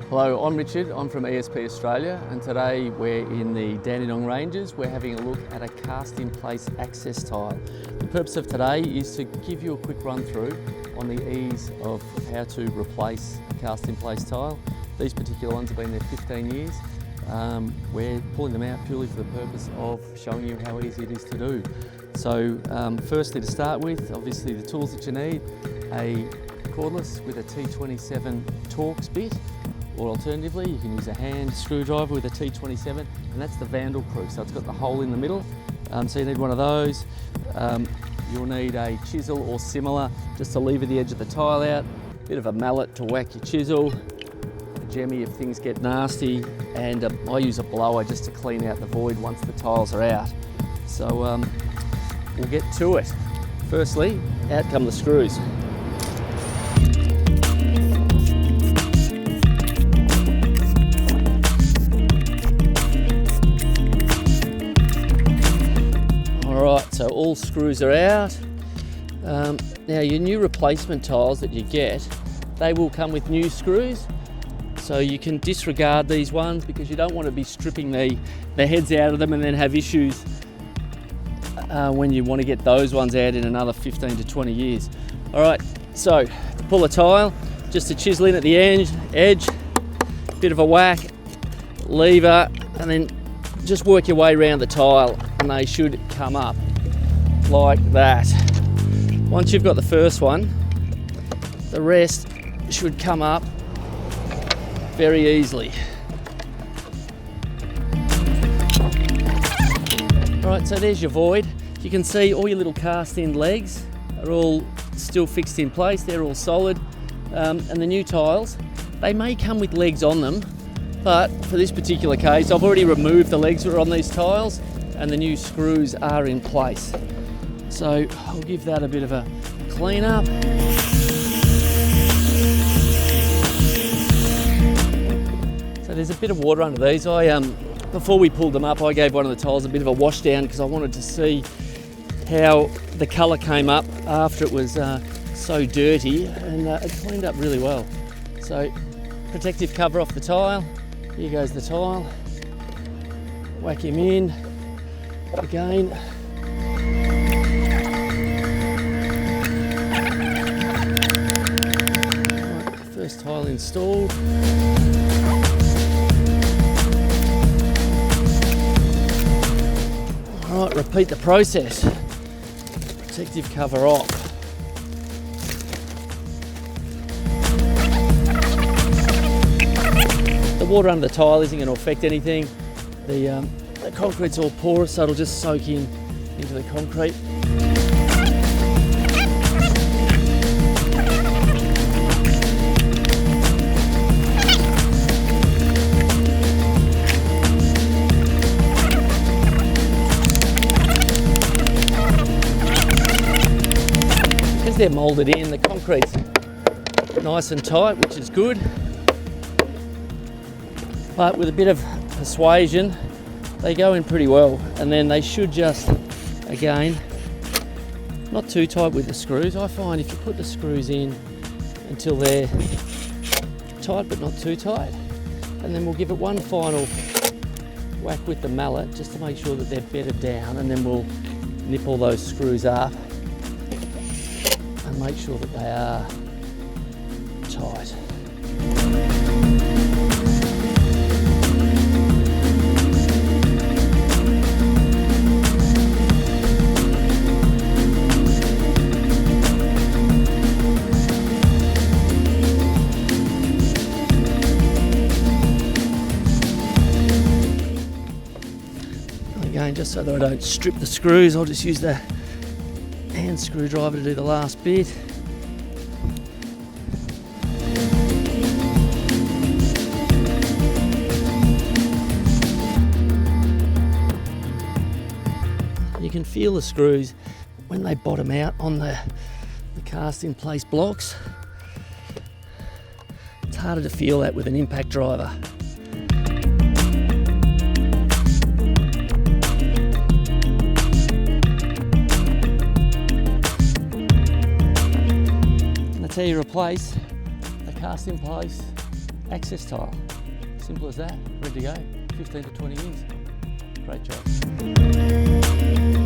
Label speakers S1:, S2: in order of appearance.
S1: Hello, I'm Richard, I'm from ESP Australia, and today we're in the Dandenong Ranges. We're having a look at a cast-in-place AccessTile. The purpose of today is to give you a quick run through on the ease of how to replace a cast-in-place tile. These particular ones have been there 15 years. We're pulling them out purely for the purpose of showing you how easy it is to do. So firstly, to start with, obviously the tools that you need, a cordless with a T27 Torx bit, or alternatively you can use a hand screwdriver with a T27, and that's the vandal proof, so it's got the hole in the middle, so you need one of those. You'll need a chisel or similar just to lever the edge of the tile out, a bit of a mallet to whack your chisel, a jemmy if things get nasty, and I use a blower just to clean out the void once the tiles are out. So we'll get to it. Firstly, out come the screws. Alright, so all screws are out. Now your new replacement tiles that you get, they will come with new screws. So you can disregard these ones because you don't want to be stripping the heads out of them and then have issues when you want to get those ones out in another 15 to 20 years. Alright, so to pull a tile, just a chisel in at the edge, bit of a whack, lever, and then just work your way around the tile and they should come up like that. Once you've got the first one, the rest should come up very easily. Right, so there's your void. You can see all your little cast-in legs are all still fixed in place. They're all solid. And the new tiles, they may come with legs on them, but for this particular case, I've already removed the legs that are on these tiles and the new screws are in place. So I'll give that a bit of a clean up. So there's a bit of water under these. Before we pulled them up, I gave one of the tiles a bit of a wash down because I wanted to see how the colour came up after it was so dirty, and it cleaned up really well. So protective cover off the tile. Here goes the tile. Whack him in again. Right, first tile installed. All right, repeat the process. Protective cover off. The water under the tile isn't going to affect anything. The concrete's all porous, so it'll just soak into the concrete. Because they're moulded in, the concrete's nice and tight, which is good. But with a bit of persuasion, they go in pretty well, and then they should just, again, not too tight with the screws. I find if you put the screws in until they're tight but not too tight, and then we'll give it one final whack with the mallet just to make sure that they're bedded down, and then we'll nip all those screws up and make sure that they are tight. Again, just so that I don't strip the screws, I'll just use the hand screwdriver to do the last bit. You can feel the screws when they bottom out on the cast-in-place blocks. It's harder to feel that with an impact driver. That's how you replace the cast-in-place AccessTile. Simple as that, ready to go, 15 to 20 years. Great job.